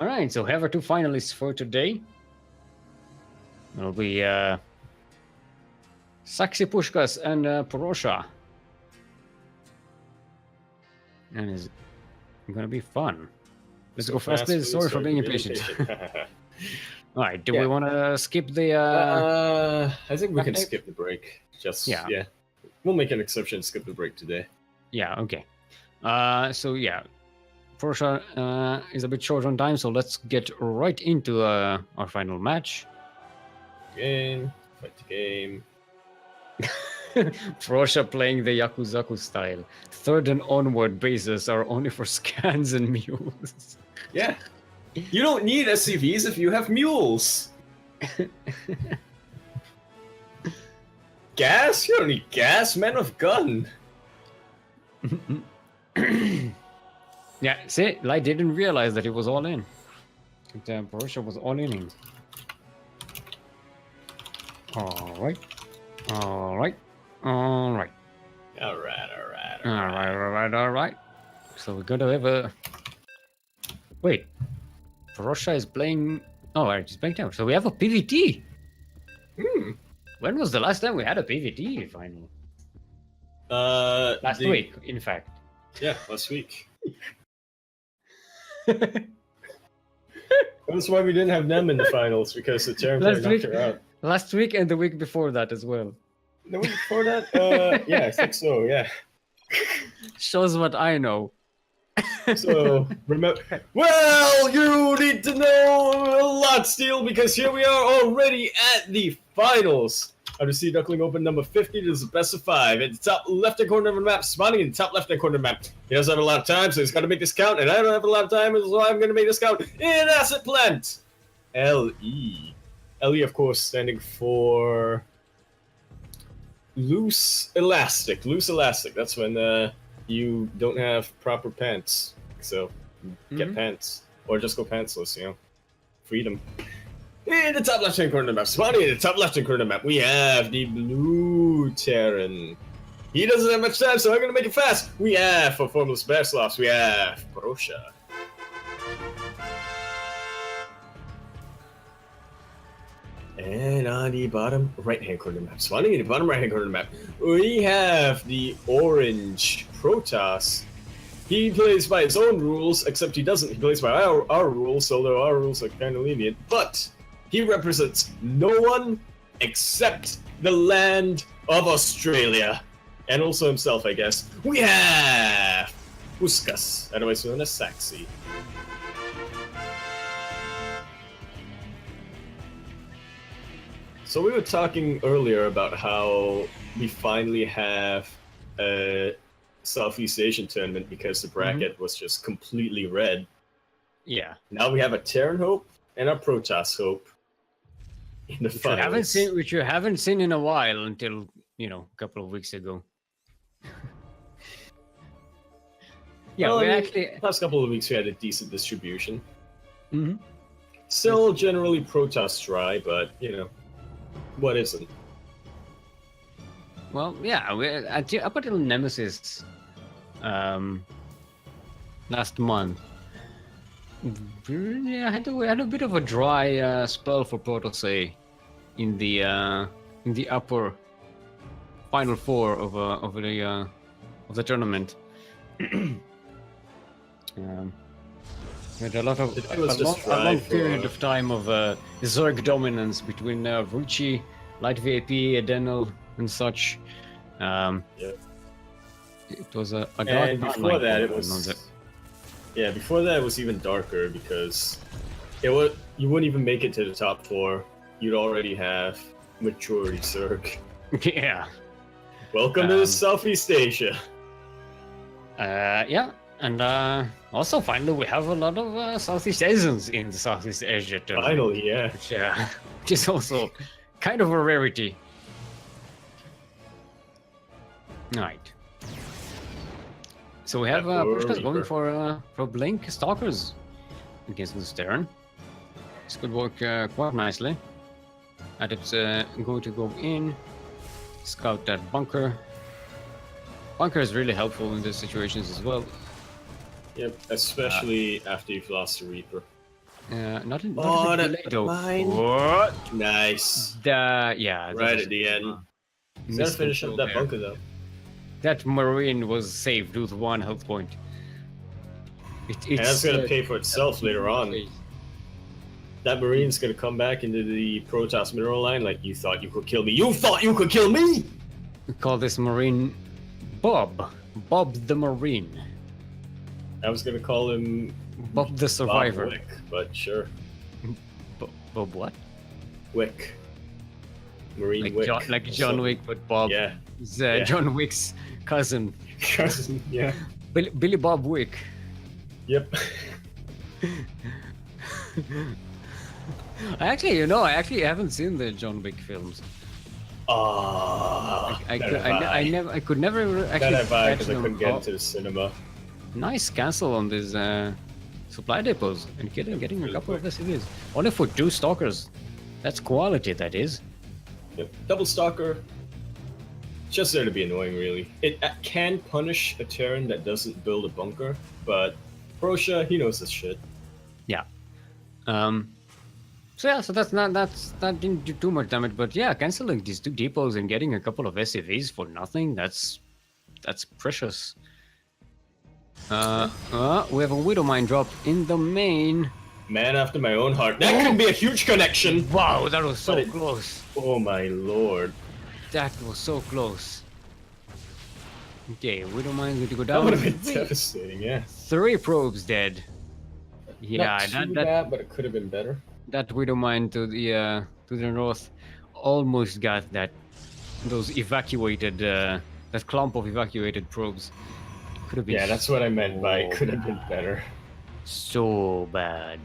All right, so we have our two finalists for today. It'll be Saksi Pushkas and Porosha. And it's gonna be fun. Let's go fast, please. Sorry for being impatient. All right, do we want to skip the... I think we can skip the break. Just, yeah. We'll make an exception, skip the break today. Yeah, okay. So, yeah. Porosha is a bit short on time, so let's get right into our final match. Game, fight the game. Porosha playing the Yakuzaku style. Third and onward bases are only for scans and mules. Yeah. You don't need SCVs if you have mules. Gas? You don't need gas, man with gun. Yeah, see, Light didn't realize that it was all in. Porosha was all in. Alright. Alright. Alright. Alright. So we're gonna have a... Wait. Porosha is playing... Oh, right, he's playing down. So we have a PvT. When was the last time we had a PvT final? Last week, in fact. Yeah, last week. That's why we didn't have them in the finals, because the Terran player knocked her out. Last week and the week before that as well. The week before that? Yeah, I think so, yeah. Shows what I know. So, remember... Well, you need to know a lot, Steel, because here we are already at the finals of the Sea Duckling Open number 50. This is the best of 5. At the top left-hand corner of the map, spawning in the top left-hand corner of the map. He doesn't have a lot of time, so he's got to make this count, and I don't have a lot of time, so I'm going to make this count in Asset Plant. LE. LE, of course, standing for... Loose elastic. Loose elastic. That's when you don't have proper pants. So get pants. Or just go pantsless, you know. Freedom. In the top left-hand corner of the map. Spawning in the top left-hand corner of the map, we have the blue Terran. He doesn't have much time, so I'm going to make it fast. We have, for Formless Bear Sloths, we have Porosha. And on the bottom right-hand corner of the map, spawning in the bottom right-hand corner of the map, we have the orange Protoss. He plays by his own rules, except he doesn't. He plays by our rules, although our rules are kind of lenient. But he represents no one except the land of Australia. And also himself, I guess. We have Puskas, otherwise known as Saksi. So we were talking earlier about how we finally have a Southeast Asian tournament because the bracket was just completely red. Yeah. Now we have a Terran Hope and a Protoss Hope in the finals. Which you haven't seen in a while until, you know, a couple of weeks ago. Yeah, well, actually... last couple of weeks we had a decent distribution. Still generally Protoss dry, but, you know. What isn't? Well, yeah, up until Nemesis last month, yeah, I had a bit of a dry spell for Protoss in the upper final four of the tournament. We had a long period of time of Zerg dominance between Vucci, Light VIP, Adenal, and such. It was a dark and before that it was... Yeah, before that it was even darker because you wouldn't even make it to the top 4. You'd already have majority Zerg. Yeah. Welcome to Southeast Asia. Yeah. And also, finally, we have a lot of Southeast Asians in the Southeast Asia tournament. Finally, yeah. Which is also kind of a rarity. Right. So we have Pushkas going for Blink Stalkers against the Terran. This could work quite nicely. Adepts going to go in, scout that bunker. Bunker is really helpful in these situations as well. Yep, especially after you've lost a Reaper. Not in Oh, delay, that though. mine. What? Nice. Yeah. that Right was, at the end. He's gotta missed finish up control that there. bunker though. That Marine was saved with 1 health point. And that's gonna pay for itself later on. That Marine's gonna come back into the Protoss mineral line like, you thought you could kill me. You thought you could kill me! We call this Marine Bob. Bob the Marine. I was gonna call him Bob the Survivor. Bob Wick, but sure. Bob what? Wick. Marine Wick. Like John Wick, but Bob. Yeah. Is Yeah. John Wick's cousin. Yeah. Billy Bob Wick. Yep. I actually haven't seen the John Wick films. I could never actually That I buy catch because I them. couldn't get into the cinema. Nice cancel on these supply depots and getting a couple of SCVs. Only for 2 stalkers. That's quality, that is. Yep. Double Stalker. Just there to be annoying, really. It can punish a Terran that doesn't build a bunker, but Proscia, he knows this shit. Yeah. So that didn't do too much damage, but yeah, canceling these 2 depots and getting a couple of SCVs for nothing, that's precious. We have a Widow Mine drop in the main. Man after my own heart. That could be a huge connection! Wow, that was so But close. Oh my lord. That was so close. Okay, Widow Mine's going to go That down. would have been devastating, yeah. 3 probes dead. Yeah, Not too bad, but it could have been better. that Widow Mine to the north almost got those evacuated that clump of evacuated probes. Could have been Yeah, that's what I meant by it could have been better. so bad.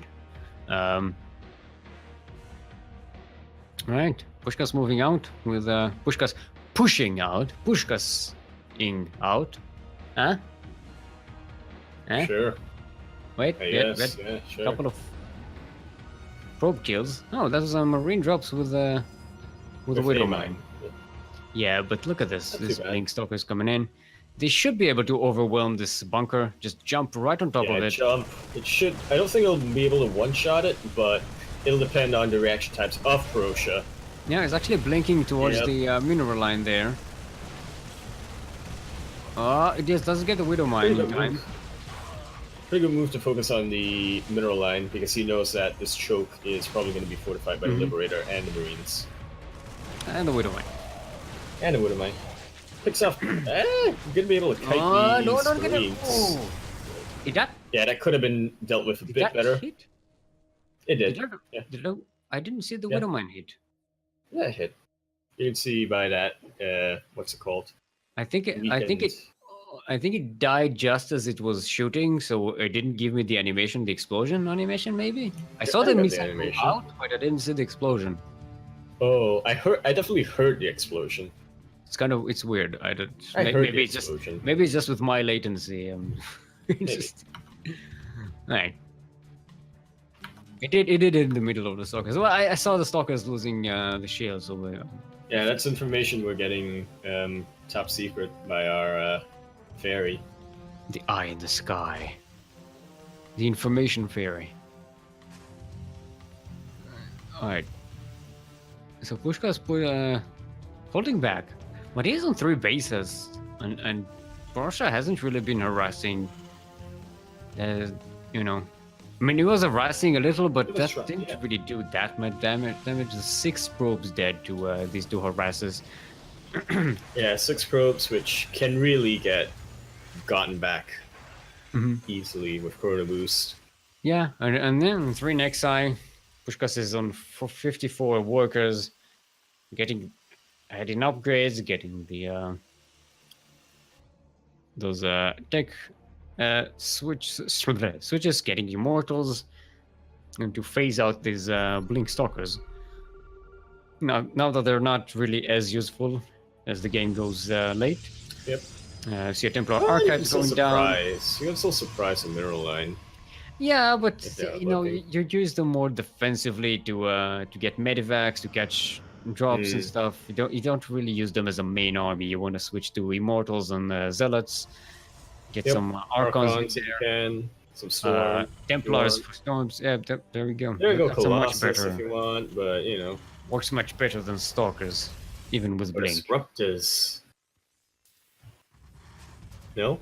Right, Pushkas moving out with Pushkas pushing out, Pushkas-ing out. Huh? Eh? Sure. Wait, Yeah, wait, yeah, sure. couple of probe kills. Oh, that was a Marine drops with a Widow Mine. Yeah, but look at this. Not This too bad. Blink Stalker's coming in. They should be able to overwhelm this bunker. Just jump right on top Yeah, of it. jump. It should. I don't think it'll be able to one-shot it, but it'll depend on the reaction types of Proscia. Yeah, it's actually blinking towards Yep. the mineral line there. It just doesn't get the Widow Mine in time. Pretty good move to focus on the mineral line because he knows that this choke is probably going to be fortified by the Liberator and the Marines. And the Widow Mine. And the Widow Mine. Picks off. You're going to be able to kite these No, don't get it. Marines. Oh. Did that? Yeah, that could have been dealt with a Did bit that better. hit? It did. Did that, I didn't see the Yeah. Widow Mine hit. Yeah, it hit. You can see by that. What's it called? I think it died just as it was shooting, so it didn't give me the animation, the explosion animation, maybe? I saw the I got the missile go animation. out, but I didn't see the explosion. Oh, I definitely heard the explosion. It's weird. I heard Maybe the it's just explosion. maybe it's just with my latency. Right. It did in the middle of the stalkers. Well, I saw the stalkers losing the shield, so Yeah, that's information we're getting top secret by our fairy. the eye in the sky. The information fairy. Alright. So Pushka's holding back. But he's on 3 bases. And Proscia hasn't really been harassing. I mean, he was harassing a little, but that didn't really do that much damage. The 6 probes dead to these 2 harassers. Yeah, 6 probes, which can really get gotten back easily with Chrono Boost. Yeah, and then 3 Nexi. Pushkas is on 54 workers, adding upgrades, getting the those tech switches, getting immortals, and to phase out these blink stalkers. Now that they're not really as useful as the game goes late. Yep. See a Templar Archives going down. You can still surprise the mineral line. Yeah, but they're you use them more defensively to get medivacs, to catch drops and stuff. You don't really use them as a main army. You want to switch to immortals and zealots. Get some archons in if you there. can. Some storm. Templars for storms. Yeah, there we go. There you go, That's a much Colossus better. if you want, but you know. Works much better than Stalkers, even with Or Blink. Disruptors. No?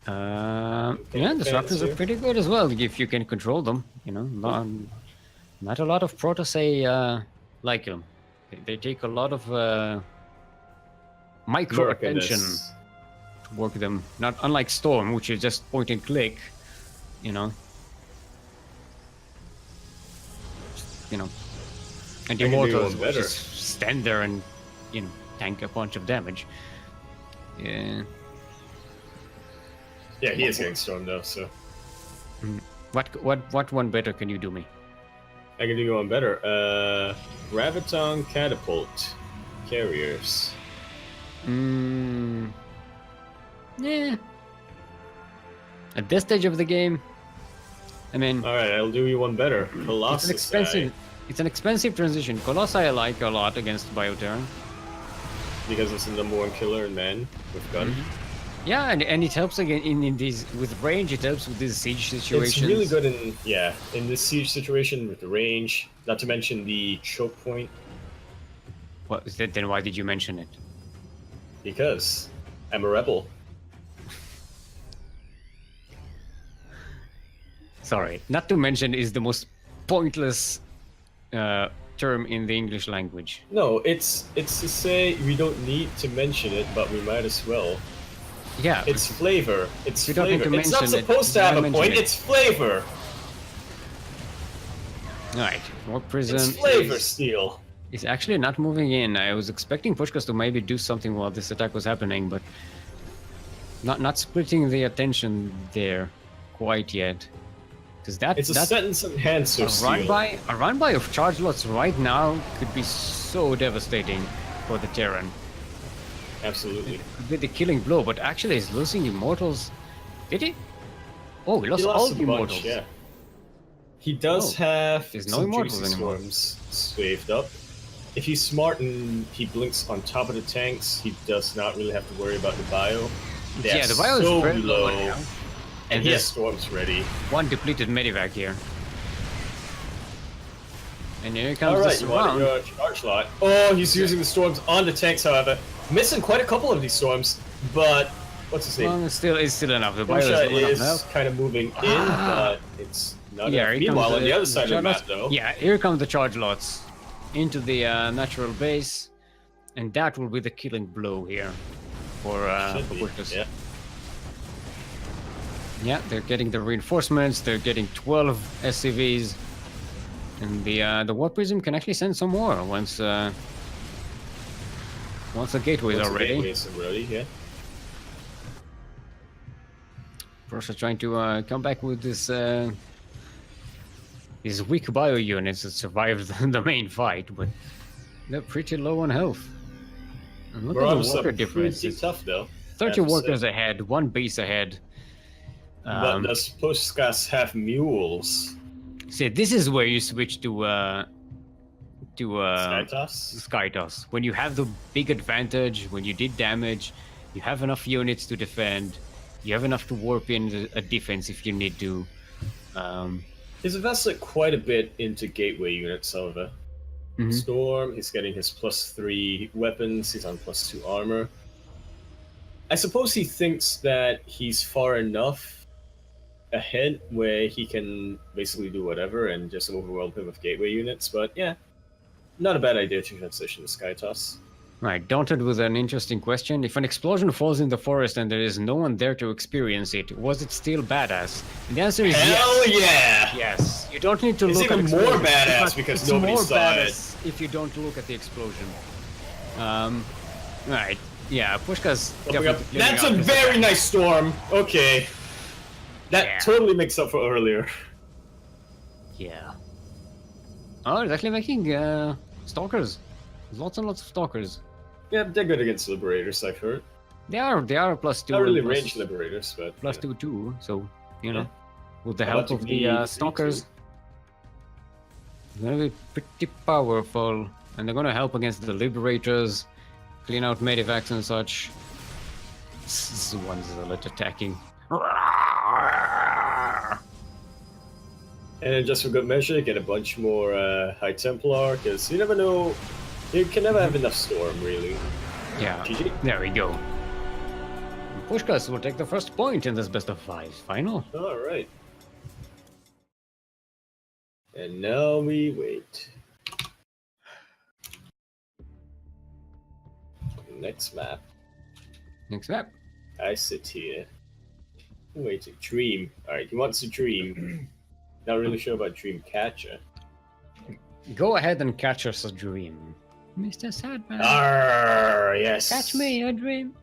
Yeah, Okay, Disruptors are fancy. pretty good as well if you can control them. You know, not a lot of Protosay like them. They take a lot of micro attention Murkiness. to work them. Not unlike Storm, which is just point and click. You know. You know. And I can do Immortals one will better. just stand there and, you know, tank a bunch of damage. Yeah. Yeah, he is getting stormed though, so What one better can you do me? I can do one better. Graviton Catapult Carriers. Yeah. At this stage of the game, I mean, Alright, I'll do you one better. it's an Colossus. expensive. It's an expensive transition. Colossi I like a lot against Bioterran. Because it's the number one killer in man with gun. Yeah, and it helps again in these with range. It helps with these siege situations. It's really good in this siege situation with the range. Not to mention the choke point. What is that? Then why did you mention it? Because I'm a rebel. Sorry, not to mention is the most pointless term in the English language. No, it's to say we don't need to mention it, but we might as well. Yeah, It's flavor. It's We don't need flavor. to It's not mention it. supposed to Why have a mention point. it? It's flavor. right. Warp Prison It's flavor steel. is actually not moving in. I was expecting Pushkas to maybe do something while this attack was happening, but not splitting the attention there quite yet. Because It's a sentence enhancer steel. a run by of charge lots right now could be so devastating for the Terran. Absolutely. Could be the killing blow, but actually he's losing Immortals. Did he? Oh, he lost He all lost the a bunch, Immortals. yeah. He does Oh, have there's no some Immortals juicy anymore. swarms swathed up. If he's smart and he blinks on top of the tanks, he does not really have to worry about the bio. They're Yeah, the bio so is very low low, now. and he has there's storms ready. one depleted medivac here. And here comes All the right, you want surround. your charge lot. Oh, he's using the storms on the tanks, however. Missing quite a couple of these storms, but what's his name? Well, it's still enough. The bio is Bosha low enough is now. kind of moving in, but it's not Yeah, enough. here comes Meanwhile, on the other side of the charge map, lots. though, Yeah, here come the charge lots into the natural base, and that will be the killing blow here for should be, Pushkas. yeah. Yeah, they're getting the reinforcements. They're getting 12 SCVs, and the Warp Prism can actually send some more once the gateways Once are the ready. gateways are ready, yeah. Prussia trying to come back with this these weak bio units that survived the main fight, but they're pretty low on health. And look at Marauders the are worker difference. pretty It's tough, though. 30 I have to workers say. ahead, one base ahead. But does Pushkas have mules? See, this is where you switch to Skytoss? Skytoss. When you have the big advantage, when you did damage, you have enough units to defend, you have enough to warp in a defense if you need to. He's invested quite a bit into gateway units, however. Mhm. Storm, he's getting his +3 weapons, he's on +2 armor. I suppose he thinks that he's far enough ahead where he can basically do whatever and just overwhelm him with gateway units, but yeah, not a bad idea to transition to Skytoss. Right, Daunted with an interesting question. If an explosion falls in the forest and there is no one there to experience it, was it still badass? And the answer is Hell yes. yeah! Yes. You don't need to It's look at even more explosions. badass In fact, because it's nobody more saw it. badass if you don't look at the explosion. Right. Yeah, Pushka's definitely That's a living up to very that. nice storm. Okay. That Yeah. totally makes up for earlier. Yeah. Oh, it's actually making stalkers. Lots and lots of stalkers. Yeah, they're good against liberators, I've heard. They are +2. Not really and plus- ranged liberators, but +2 too. So you know, Yeah. with the How help about of you the need stalkers, too? they're gonna be pretty powerful, and they're gonna help against the liberators, clean out medivacs and such. This is one zealot attacking. And then just for good measure, get a bunch more High Templar, because you never know. You can never have enough Storm, really. Yeah, GG. there we go. Pushkas will take the first point in this best of 5 final. All right. And now we wait. Next map. Next map. I sit here. Wait to dream. Alright, he wants to dream. Not really sure about Dream Catcher. Go ahead and catch us a dream. Mr. Sadman. Arr, yes. Catch me a dream.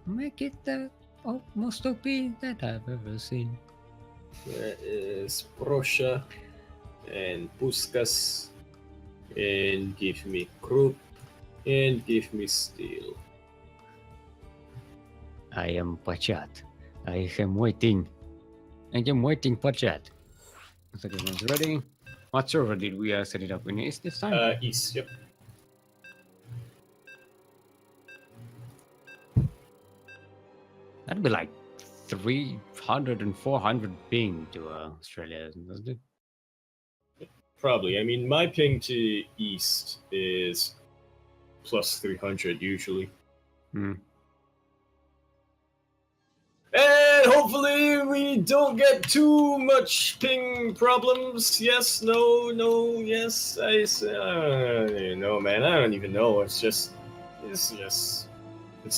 Make it the most OP that I've ever seen. There is Proscia and Puskas. And give me Krupp. And give me Steel. I am Pachat. I am waiting. I am waiting, Pachat. Second one's ready. What server did we set it up in East this time? East, yep. That'd be like 300 and 400 ping to Australia, doesn't it? Probably. I mean, my ping to East is plus 300 usually. Hmm. And hopefully we don't get too much ping problems. Yes, no, yes. I don't even know, man. I don't even know. It's just, it's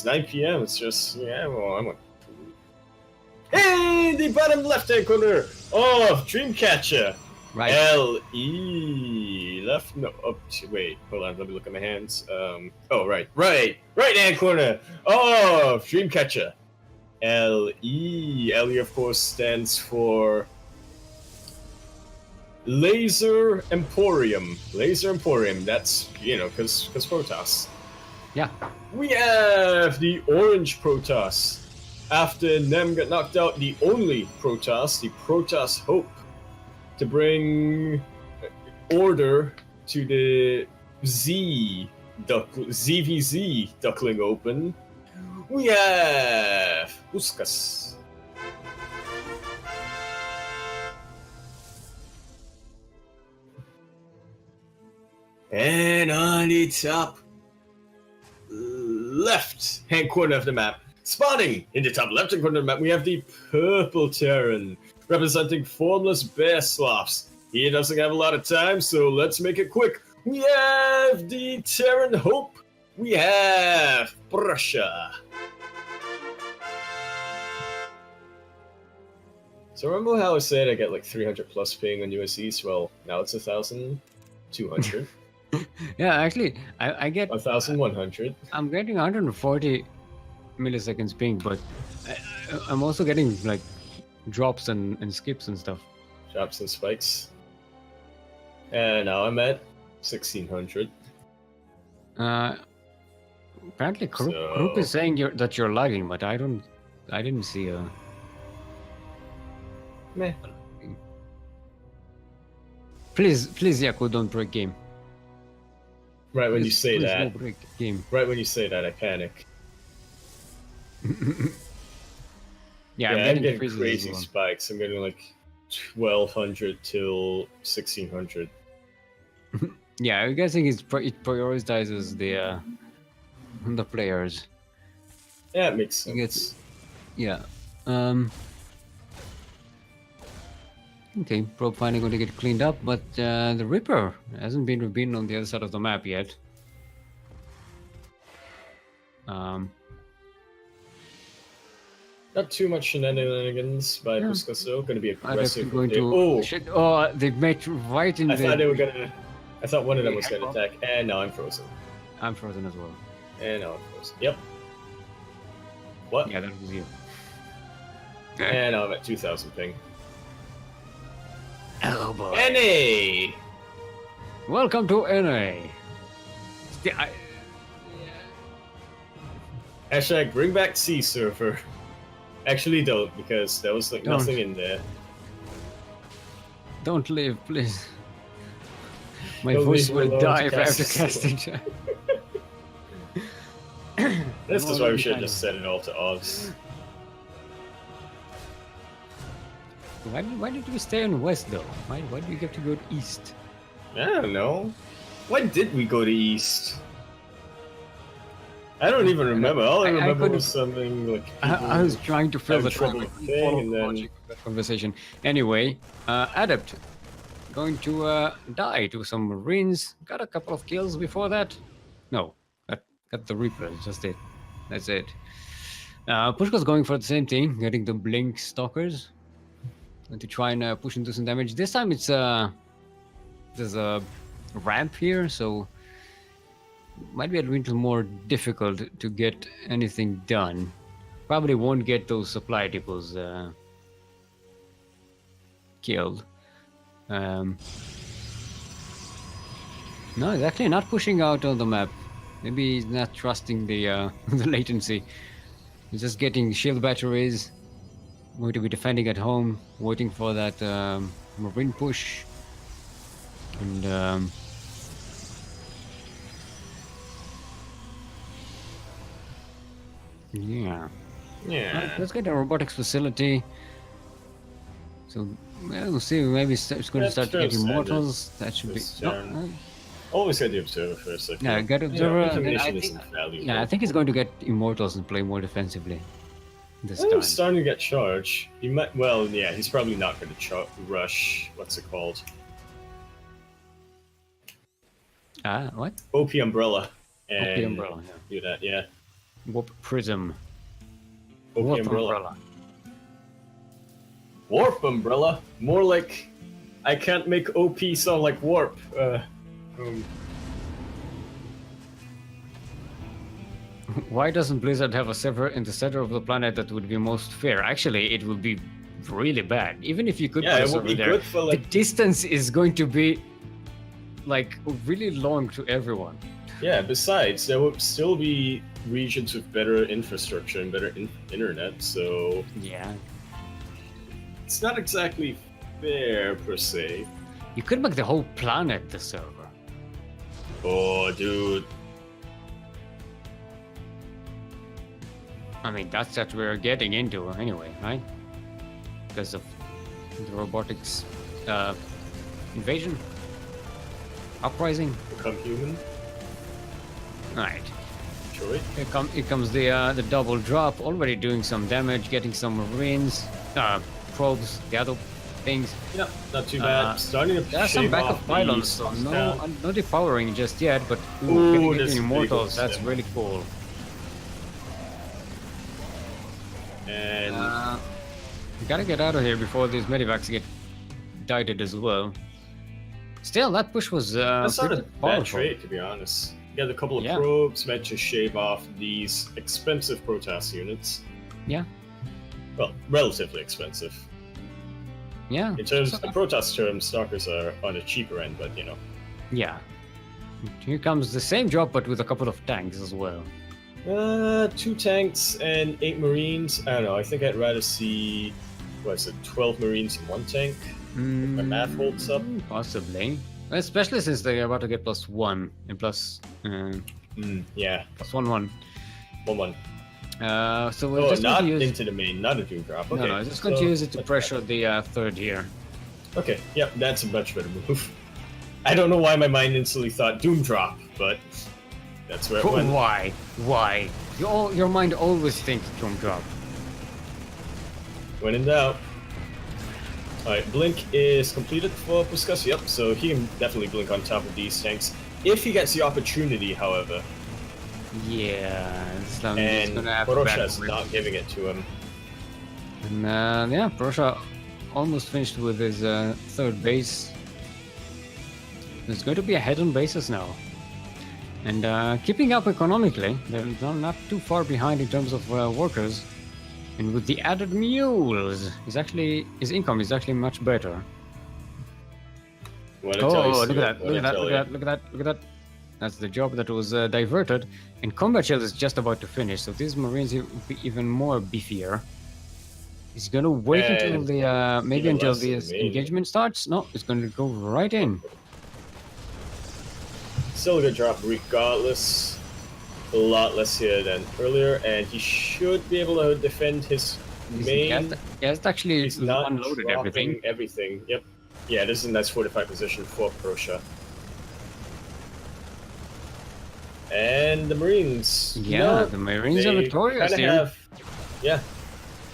9 p.m. It's just, yeah, well, I'm like, hey, the bottom left-hand corner of Dreamcatcher. Right. L-E, left, no, up to, wait, hold on, let me look at my hands. Right-hand corner of Dreamcatcher. L-E. L-E, of course, stands for Laser Emporium. Laser Emporium, that's, you know, because Protoss. Yeah. We have the Orange Protoss. After Nem got knocked out, the only Protoss, the Protoss Hope, to bring order to the ZVZ Duckling Open. We have Puskas. And on the top left hand corner of the map, spawning in the top left hand corner of the map, we have the Purple Terran, representing Formless Bear Sloths. He doesn't have a lot of time, so let's make it quick. We have the Terran Hope. We have Prussia. So remember how I said I get like 300 plus ping on US East? Well, now it's 1,200. Yeah, actually, I get 1,100. I'm getting 140 milliseconds ping, but I'm also getting like drops and skips and stuff. Drops and spikes. And now I'm at 1,600. Apparently, Krupp is saying that you're lagging, but I didn't see a. Meh. Please, Yaku, don't break game. Right when you Please, say that. No break game. Right when you say that, I panic. Yeah, I'm getting freezes crazy as well. spikes. I'm getting like 1,200 till 1,600. Yeah, I'm guessing it prioritizes the players. Yeah, it makes It sense. gets, yeah. Okay, probe finally going to get cleaned up, but the Ripper hasn't been on the other side of the map yet. Not too much shenanigans by Puskas, though. Going to be aggressive. Shit. Oh, they met right in I the. thought they were gonna. I thought one of them was gonna attack, and now I'm frozen. I'm frozen as well. And now I'm frozen. Yep. What? Yeah, that was you. And now I'm at 2,000 ping. Oh boy. NA! Welcome to NA. Hashtag bring back C server. Actually don't, because there was like Don't. nothing in there. Don't leave, please. My Don't voice leave me will alone die to if I have to cast cast it. This is why we should have just set it all to odds. Why did we stay on west though? Why do we get to go east? I don't know. Why did we go to east? I don't even remember. All I remember was something like I was trying to fill the trouble time thing, and then logic of that conversation. Anyway, Adept going to die to some Marines. Got a couple of kills before that. No, got the Reaper. Just it. That's it. Pushka's going for the same thing, getting the Blink Stalkers. Going to try and push into some damage. This time it's there's a ramp here, so might be a little more difficult to get anything done. Probably won't get those supply depots killed. No, he's actually not pushing out on the map. Maybe he's not trusting the the latency. He's just getting shield batteries. Going to be defending at home, waiting for that marine push. And yeah. Let's get a robotics facility. So we'll see. Maybe it's going to start getting mortals. That should be. Always get the observer first. Yeah, get observer. I think he's going to get immortals and play more defensively. This time. time. He's starting to get charge. He might. Well, yeah, he's probably not going to rush. What's it called? What? OP Umbrella. OP Umbrella. Yeah. Do that. Yeah. Warp Prism. OP Umbrella. Warp Umbrella. More like I can't make OP sound like warp. Why doesn't Blizzard have a server in the center of the planet that would be most fair? Actually, it would be really bad. Even if you could put a server there, the distance is going to be like really long to everyone. Yeah, besides, there would still be regions with better infrastructure and better internet, so... Yeah. It's not exactly fair, per se. You could make the whole planet the server. Oh, dude. I mean, that's what we're getting into anyway, right? Because of the robotics invasion? Uprising? Become human? Right. Sure. Here comes the double drop, already doing some damage, getting some marines, probes, the other things. Yeah, not too bad. Starting to there are some backup pylons, so no depowering just yet, but getting immortals, that's really cool. And we gotta get out of here before these medivacs get dieted as well. Still, that push was that's not a powerful. bad trade, to be honest. You had a couple of probes meant to shave off these expensive Protoss units. Yeah. Well, relatively expensive. Yeah. In terms of the Protoss terms, Stalkers are on a cheaper end, but you know. Yeah. Here comes the same drop, but with a couple of tanks as well. 2 tanks and 8 Marines. I don't know. I think I'd rather see, 12 Marines in 1 tank. If my math holds up. Possibly. Especially since they're about to get +1 and plus. Yeah. +1/1. 1/1. So we're just not going to use... into the main, not a Doom Drop. Okay. No, just going to use it to pressure the third here. Okay, yep, that's a much better move. I don't know why my mind instantly thought Doom Drop, but that's where it went. Why? Why? Your mind always thinks Doom Drop. When in doubt. Alright, Blink is completed for Puskas, yep, so he can definitely Blink on top of these tanks. If he gets the opportunity, however. Yeah, and Porosha's not giving it to him. And yeah, Porosha almost finished with his third base. There's going to be a head on bases now. And keeping up economically, they're not too far behind in terms of workers. And with the added mules, his income is actually much better. Look at that. That's the job that was diverted. And Combat Shield is just about to finish, so these Marines will be even more beefier. He's gonna wait until the maybe until the engagement starts. No, it's gonna go right in. Still a good drop regardless. A lot less here than earlier, and he should be able to defend his main. Yeah, it's actually He's not unloaded dropping everything. everything. Yep. Yeah, this is a nice fortified position for Prussia. And the Marines. Yeah, no, the Marines are they victorious kinda here. have. Yeah.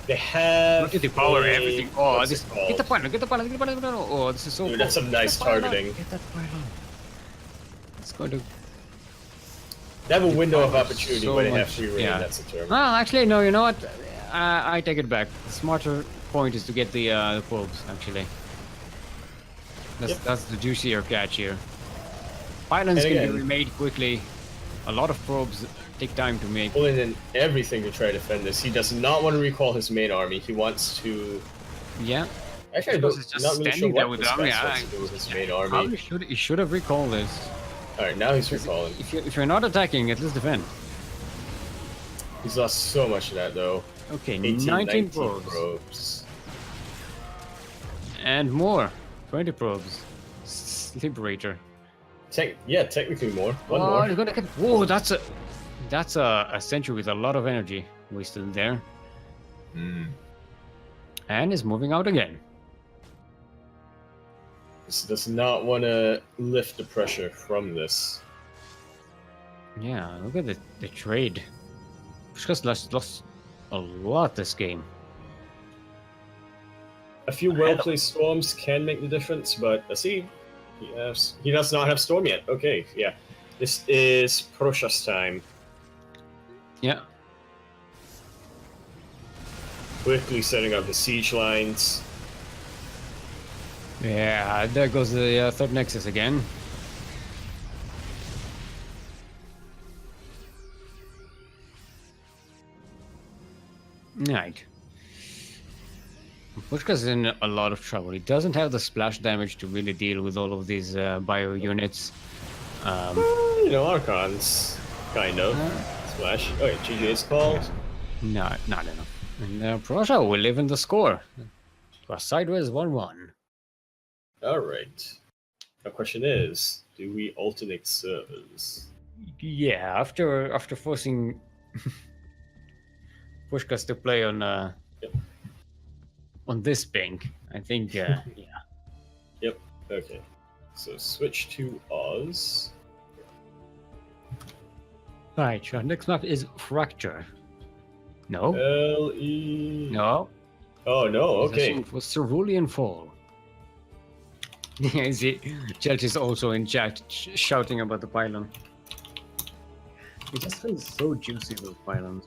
They have. Look at the power, everything. Oh, what's this. it called? Get the pylon, get the pylon, get the pylon. Oh, this is so Dude, cool. that's some nice Get the pylon, targeting. Get that pylon. It's going to. They have a window of power opportunity so where they have much, free reign. yeah. That's the term. Well, actually, no. You know what? I take it back. The smarter point is to get the probes. Actually, that's the juicier catch here. Pylons And can again- be remade quickly. A lot of probes take time to make. Pulling in everything to try to defend this. He does not want to recall his main army. He wants to. Yeah. Actually, Because I'm it's just not really sure standing there what with this the army. guy wants to do with his main army. Probably he should have recalled this. All right, now he's recalling. If you're not attacking, at least defend. He's lost so much of that though. Okay, 18, 19 19 probes. And more. 20 probes. Liberator. Yeah, technically more. One Oh, more. you're gonna get. Whoa, that's a sentry with a lot of energy wasted there. And is moving out again. This does not want to lift the pressure from this. Yeah, look at the trade. Pushkas lost a lot this game. A few well-placed storms can make the difference, but let's see. He does not have storm yet. Okay, yeah. This is Prussia's time. Yeah. Quickly setting up the siege lines. Yeah, there goes the third nexus again. Right. Pushka's in a lot of trouble. He doesn't have the splash damage to really deal with all of these bio units. You know, Archons. Kind of. Splash. Oh, yeah, GG's called. No, not enough. And Prussia will live in the score. A sideways 1-1. Alright. The question is, do we alternate servers? Yeah, after forcing Pushkas to play on this bank, I think yeah. Yep, okay. So switch to Oz. Right, your next map is Fracture. No? L-E... No. Oh, no, okay. For Cerulean Fall. Yeah, see, Chelsea's also in chat shouting about the pylon. It just feels so juicy, those pylons.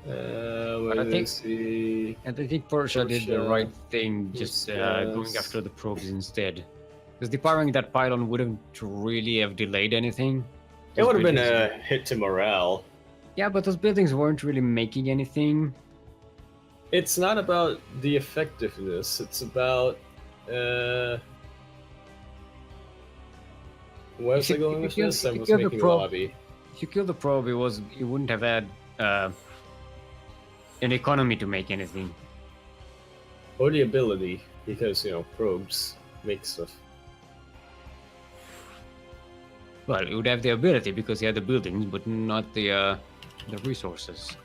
Where I think- is he? And I think Persia did the Persia, right thing, just going yes. after the probes instead. Because departing that pylon wouldn't really have delayed anything. It would have been buildings- a hit to morale. Yeah, but those buildings weren't really making anything. It's not about the effectiveness, it's about... Where was I going with this? I was making a lobby. If you kill the probe, you wouldn't have had an economy to make anything. Or the ability, because, you know, probes make stuff. Well, it would have the ability because he had the buildings, but not the resources.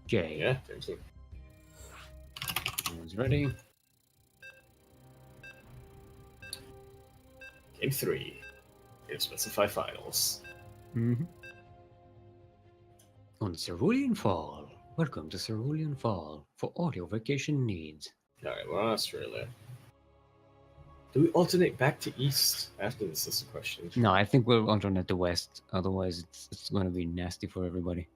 Okay. Yeah, thank you. Everyone's ready. Game 3. Game specify finals. Mm-hmm. On Cerulean Fall. Welcome to Cerulean Fall for all your vacation needs. Alright, we're on Australia. Do we alternate back to east after this is the question? No, I think we'll alternate to west. Otherwise, it's going to be nasty for everybody.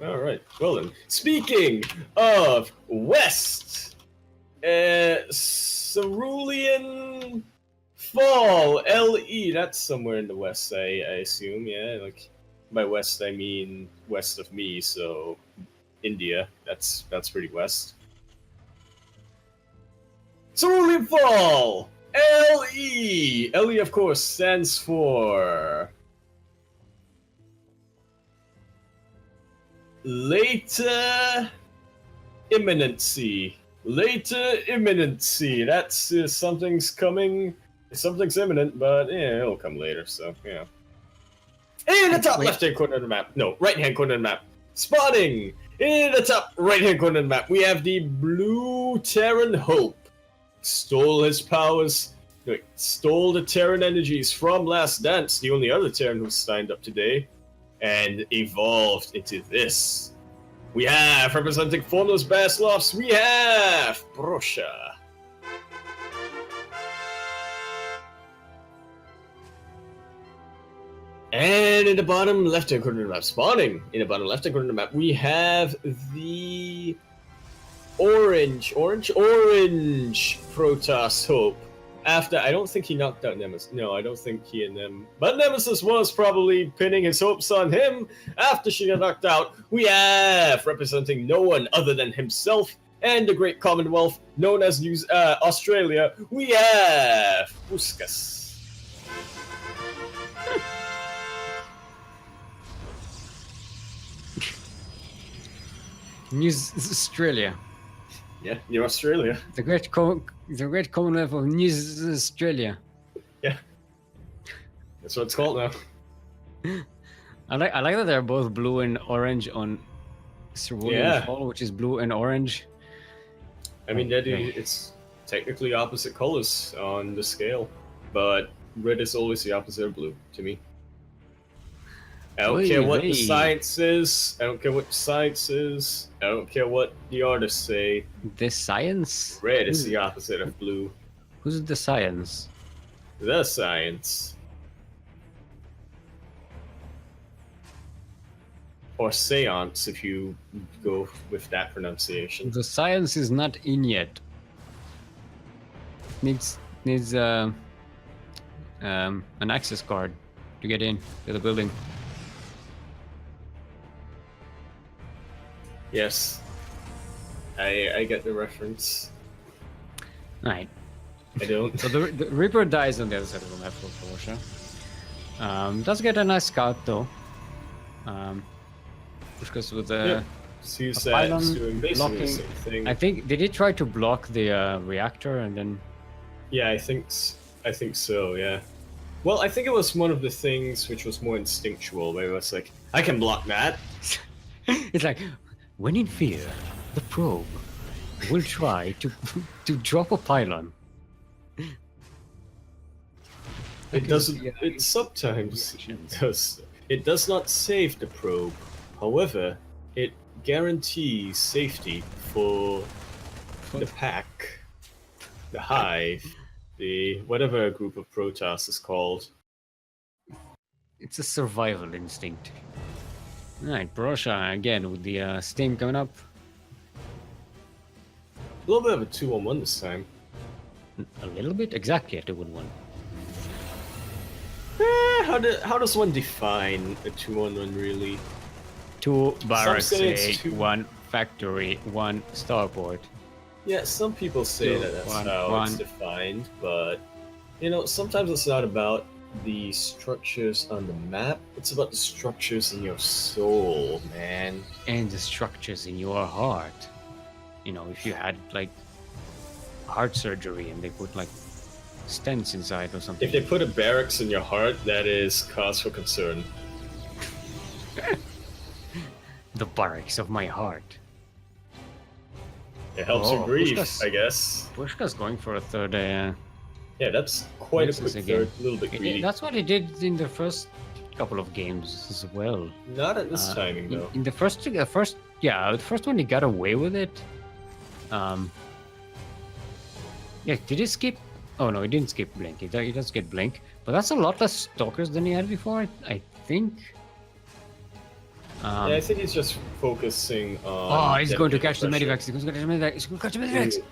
Alright, well then. Speaking of west, Cerulean Fall, LE, that's somewhere in the west, I assume, yeah? Like, by west I mean west of me, so India, that's pretty west. Cerulean Fall! LE! LE, of course, stands for... Later imminency. Later imminency. That's something's coming. Something's imminent, but yeah, it'll come later. So yeah. In the top Wait. left-hand corner of the map. No, right-hand corner of the map. Spawning! In the top right-hand corner of the map, we have the blue Terran Hope. Stole his powers. No, stole the Terran energies from Last Dance, the only other Terran who signed up today, and evolved into this. We have, representing Formless Basloffs, we have Brosha. And in the bottom left-hand corner of the map, spawning in the bottom left-hand corner of the map, we have the orange Protoss Hope. After, I don't think he knocked out Nemesis. No, I don't think he and them. But Nemesis was probably pinning his hopes on him after she got knocked out. We have, representing no one other than himself and the Great Commonwealth, known as Australia, we have Puskas. New Australia. Yeah, New Australia. The great Commonwealth of New Australia. Yeah. That's what it's called now. I like that they're both blue and orange on Cerulean Fall, which is blue and orange. I mean, it's technically opposite colors on the scale, but red is always the opposite of blue to me. I don't care what the science is. I don't care what the science is. I don't care what the artists say. The science? Red is the opposite of blue. Who's the science? The science. Or seance, if you go with that pronunciation. The science is not in yet. Needs an access card to get in to the building. Yes, I get the reference. Right. I don't. So the Reaper dies on the other side of the map for Porsche. Does get a nice scout though. Because with the pylon doing basically the same thing. I think did he try to block the reactor and then? Yeah, I think so. Yeah. Well, I think it was one of the things which was more instinctual, where it was like, I can block that. It's like, when in fear, the probe will try to drop a pylon. It doesn't. It sometimes does. It does not save the probe. However, it guarantees safety for the pack, the hive, the whatever a group of Protoss is called. It's a survival instinct. Alright, Brosha again with the steam coming up. A little bit of a 2-on-1 this time. A little bit? Exactly a 2-on-1. How does one define a 2-on-1 really? 2 barracks, two... 1 factory, 1 starport. Yeah, some people say that's how it's defined, but you know, sometimes it's not about the structures on the map, it's about the structures in your soul, man. And the structures in your heart. You know, if you had like heart surgery and they put like stents inside or something. If they put a barracks in your heart, that is cause for concern. The barracks of my heart. It helps you breathe, Pushka's, I guess. Pushka's going for a third. Yeah, that's quite a quick third, a little bit greedy. That's what he did in the first couple of games as well. Not at this timing, though. In the first one he got away with it. Yeah, did he skip? Oh no, he didn't skip Blink. He does get Blink, but that's a lot less stalkers than he had before, I think. Yeah, I think he's just focusing on... Oh, he's going to catch the medivacs. He's going to catch the medivacs.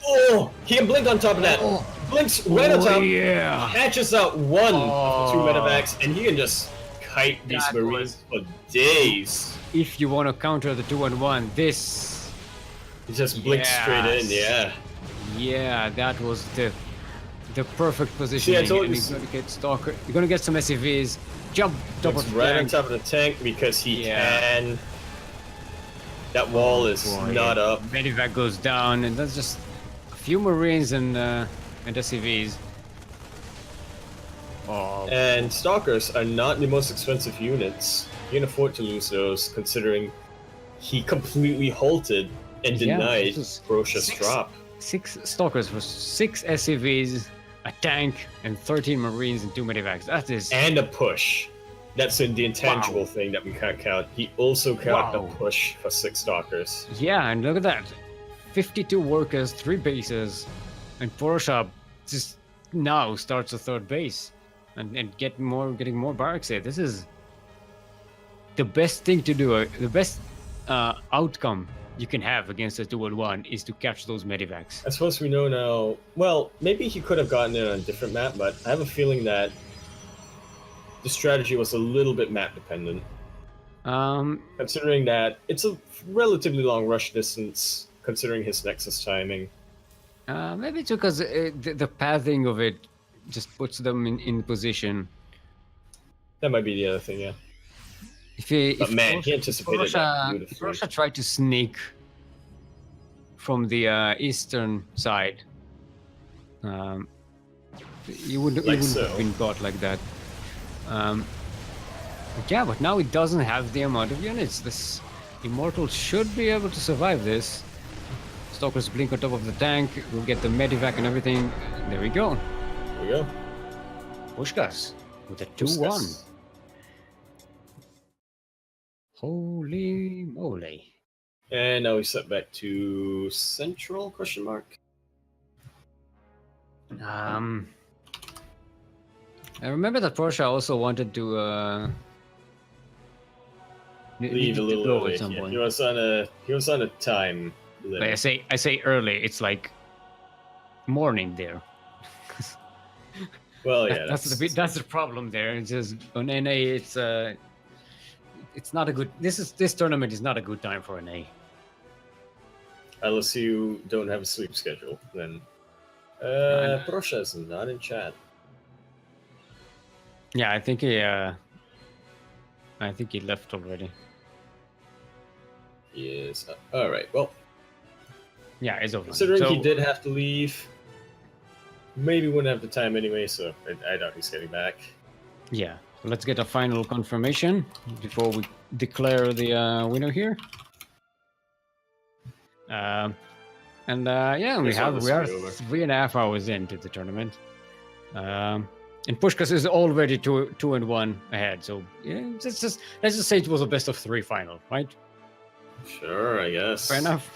Oh, he can blink on top of that. Oh. Blinks right on top. Yeah. Catches out one of the 2 medivacs, and he can just kite these Marines for days. If you want to counter the 2-on-1, this. He just blinks straight in, yeah. Yeah, that was the perfect positioning. See, I told you. He's going to get stalker. You're going to get some SCVs. Jump top of right on top of the tank because he can. That wall is not up. Medivac goes down, and that's just a few Marines and SCVs. Oh, And Stalkers are not the most expensive units. You can afford to lose those, considering he completely halted and yeah, denied this is Brocia's drop. 6 stalkers for 6 SCVs, a tank, and 13 marines and 2 medivacs. That is And a push. That's the intangible Wow. thing that we can't count. He also count Wow. a push for 6 Stalkers. Yeah, and look at that. 52 workers, 3 bases, and Photoshop just now starts a 3rd base and getting more barracks here. This is the best thing to do. The best outcome you can have against a 2-on-1 is to catch those medivacs. I suppose we know now. Well, maybe he could have gotten it on a different map, but I have a feeling that the strategy was a little bit map dependent. Considering that it's a relatively long rush distance, considering his Nexus timing. Maybe it's because the pathing of it just puts them in position. That might be the other thing, yeah. He anticipated that beautifully. If Russia tried to sneak from the eastern side, he wouldn't have been caught like that. Yeah, but now it doesn't have the amount of units. This Immortal should be able to survive this. Stalkers blink on top of the tank. We'll get the medivac and everything. There we go. There we go. Pushkas with a 2-1. Holy moly. And now we set back to Central, question mark? I remember that Porsche also wanted to leave a little early. At some point. He was on a time limit. Like I say early, it's like morning there. Well, yeah, that's the problem there. It's just on NA, it's not a good. This tournament is not a good time for NA. Unless you don't have a sleep schedule, then. Prosha is not in chat. Yeah, I think he left already. Yes. All right. Well. Yeah, it's over. Considering he did have to leave, maybe wouldn't have the time anyway. So I doubt he's getting back. Yeah. So let's get a final confirmation before we declare the winner here. Yeah, we are 3.5 hours into the tournament. And Pushkas is already 2-1 ahead. So yeah, let's just say it was a best of 3 final, right? Sure, I guess. Fair enough.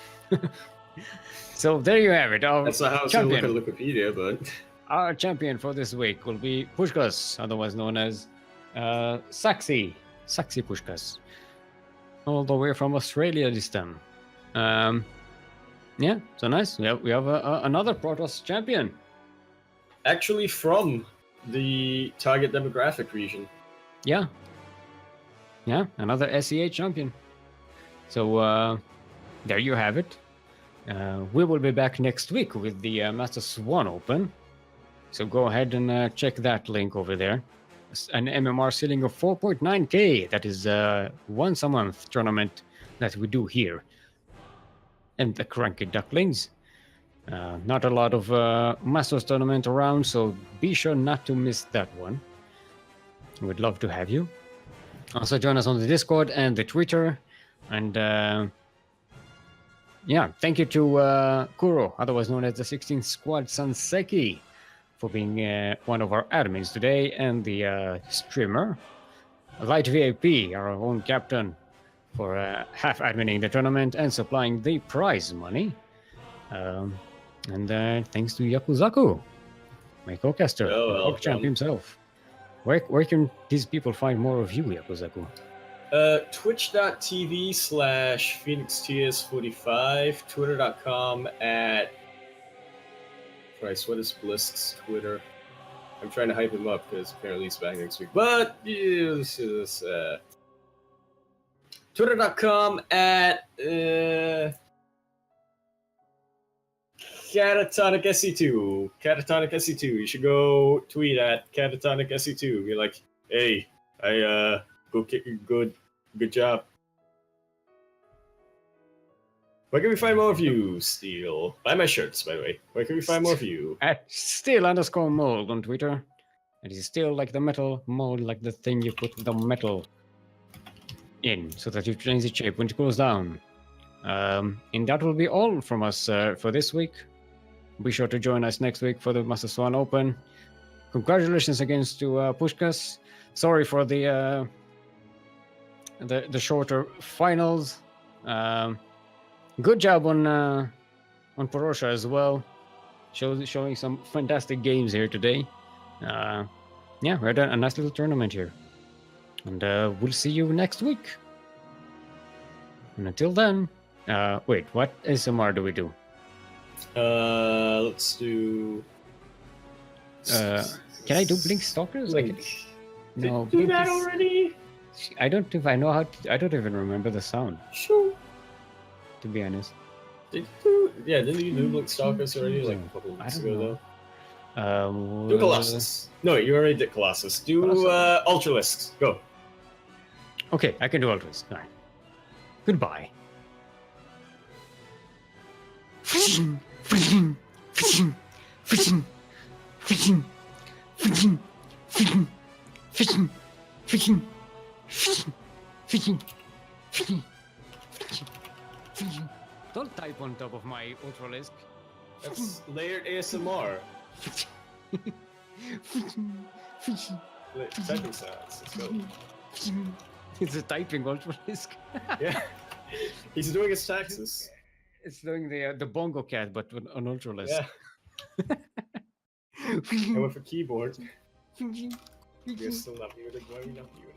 So there you have it. That's not how it's going to look at Wikipedia, but our champion for this week will be Pushkas, otherwise known as Saxy Pushkas, all the way from Australia this time. Yeah, so nice. Yeah, we have another Protoss champion. Actually, from the target demographic region. Yeah, another SEA champion. So there you have it. We will be back next week with the Master Swan Open. So go ahead and check that link over there. An MMR ceiling of 4.9k. That is once a month tournament that we do here. And the CranKy Ducklings. Not a lot of Masters tournament around, so be sure not to miss that one. We'd love to have you. Also join us on the Discord and the Twitter. And thank you to Kuro, otherwise known as the 16th Squad Sanseki, for being one of our admins today, and the streamer, Light VIP, our own captain, for half adminning the tournament and supplying the prize money. And thanks to Yakuzaku, my co-caster, the champ himself. Where can these people find more of you, Yakuzaku? Twitch.tv/PhoenixTS45, Twitter.com at... Christ, what is Blisk's Twitter? I'm trying to hype him up because apparently he's back next week. But this is Twitter.com at Catatonic SE2. Catatonic SE2. You should go tweet at Catatonic SE2. Be like, hey, good job. Where can we find more of you, Steel? Buy my shirts, by the way. Where can we find more of you? At Steel_mold on Twitter. And it's still like the metal mold, like the thing you put the metal in so that you change the shape when it goes down. And that will be all from us for this week. Be sure to join us next week for the Master Swan Open. Congratulations again to Pushkas. Sorry for the shorter finals. Good job on Porosha as well. Showing some fantastic games here today. Yeah, we had a nice little tournament here. And we'll see you next week. And until then, wait, what ASMR do we do? Let's do. Can I do Blink Stalkers? Blink. No, Did do that already? I don't think I know how. I don't even remember the sound. Sure. To be honest. Did you do? Yeah, didn't you do Blink Stalkers already? Like a couple of weeks ago, though. Do Colossus. No, you already did Colossus. Do Ultralisks. Go. Okay, I can do Ultras. All right. Goodbye. Don't type on top of my Ultralisk. That's layered ASMR. Typing sounds. Let's go. It's a typing Ultralisk. Yeah. He's doing his taxes. It's doing the bongo cat, but with an Ultralisk. Yeah. And with a keyboard. You're still not muted. Why are you not muted?